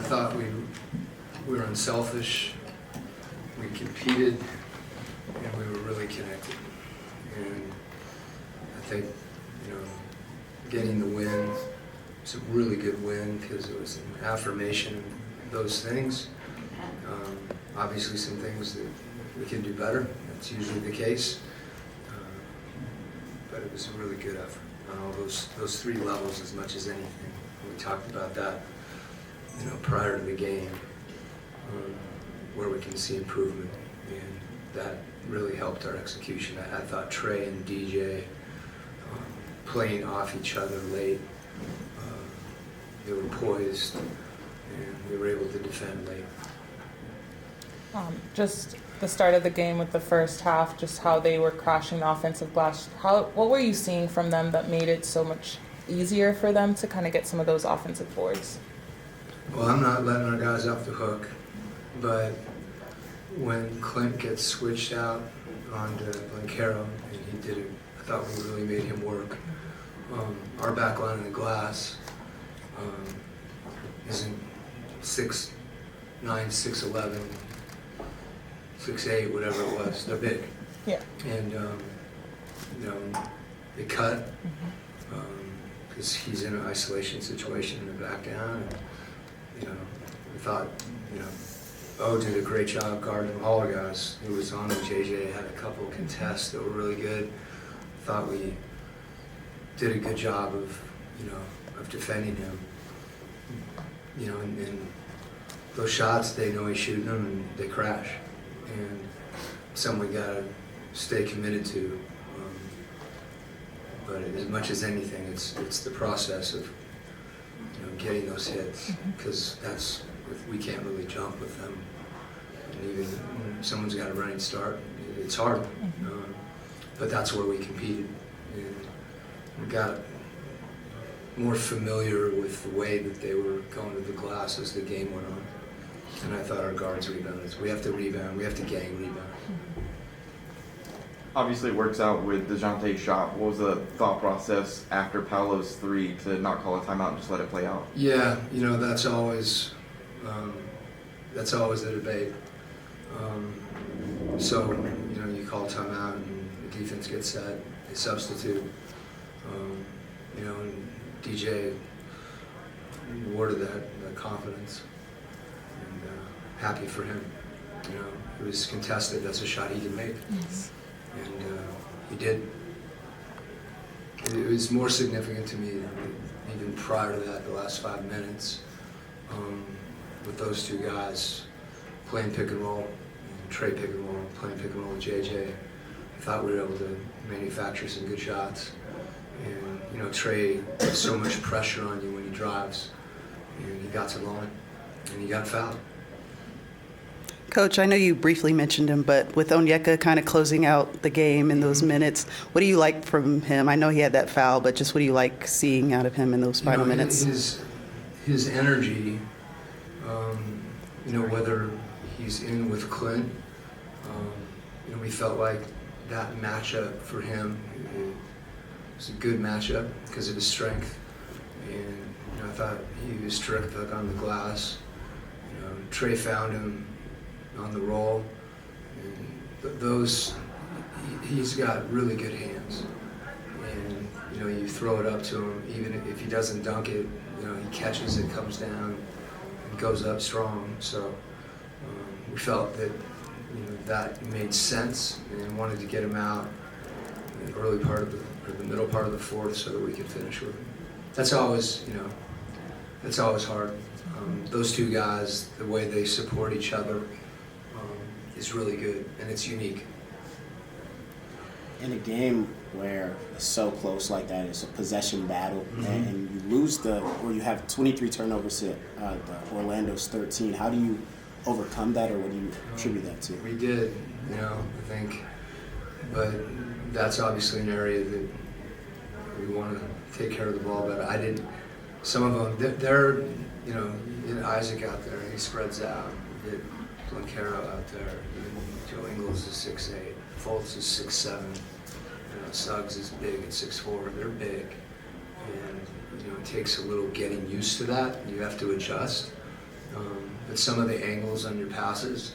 thought we were unselfish, we competed, and we were really connected. And I think, getting the win, it's a really good win because it was an affirmation of those things. Obviously some things that we can do better, that's usually the case. But it was a really good effort on all those three levels as much as anything. We talked about that, prior to the game, where we can see improvement, and that really helped our execution. I thought Trey and DJ playing off each other late, they were poised, and we were able to defend late. Just the start of the game with the first half, just how they were crashing the offensive glass. What were you seeing from them that made it so much easier for them to kind of get some of those offensive boards? Well, I'm not letting our guys off the hook, but when Clint gets switched out onto Blancaro, and he did it, I thought we really made him work. Our back line in the glass isn't 6'9", 6'11", 6'8", whatever it was. They're big. Yeah. And, they cut because he's in an isolation situation and they're back down. And, we thought, O did a great job guarding all our guys. He was on him. JJ had a couple of contests that were really good. Thought we did a good job of defending him. And those shots, they know he's shooting them and they crash. And something we gotta stay committed to. But as much as anything, it's the process of getting those hits, because we can't really jump with them. And even when someone's got a running start, it's hard. But that's where we competed. And we got more familiar with the way that they were going to the glass as the game went on. And I thought our guards rebounded. We have to rebound. We have to gang rebound. Obviously, it works out with DeJounte's shot. What was the thought process after Paolo's three to not call a timeout and just let it play out? Yeah, that's always a debate. So you call timeout and the defense gets set. They substitute. And DJ awarded that confidence, and happy for him. It was contested. That's a shot he can make. Yes. And he did. It was more significant to me even prior to that, the last 5 minutes, with those two guys playing pick and roll, and Trey pick and roll, playing pick and roll with JJ. I thought we were able to manufacture some good shots. And Trey puts so much pressure on you when he drives, and he got to the line, and he got fouled. Coach, I know you briefly mentioned him, but with Onyeka kind of closing out the game in those minutes, what do you like from him? I know he had that foul, but just what do you like seeing out of him in those final minutes? His energy, whether he's in with Quin, we felt like that matchup for him was a good matchup because of his strength. And I thought he was terrific on the glass. Trey found him on the roll, and he's got really good hands, and you throw it up to him, even if he doesn't dunk it, he catches it, comes down, and goes up strong. So we felt that that made sense, and wanted to get him out in the early part of the middle part of the fourth so that we could finish with him. That's always hard. Those two guys, the way they support each other, is really good, and it's unique. In a game where it's so close like that, it's a possession battle, and you lose or you have 23 turnovers to the Orlando's 13. How do you overcome that, or what do you attribute that to? We did, I think, but that's obviously an area that we want to take care of the ball better. Some of them, they're, Isaac out there, he spreads out. We get Blancaro out there. Even Joe Ingles is 6'8". Fultz is 6'7". Suggs is big at 6'4". They're big, and it takes a little getting used to that. You have to adjust, But some of the angles on your passes,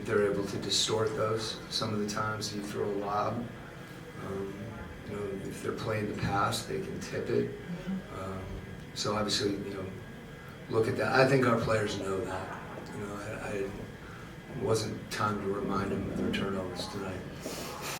they're able to distort those. Some of the times you throw a lob, you know, if they're playing the pass, they can tip it. So obviously, you know, look at that. I think our players know that. You know, it wasn't time to remind them of their turnovers tonight.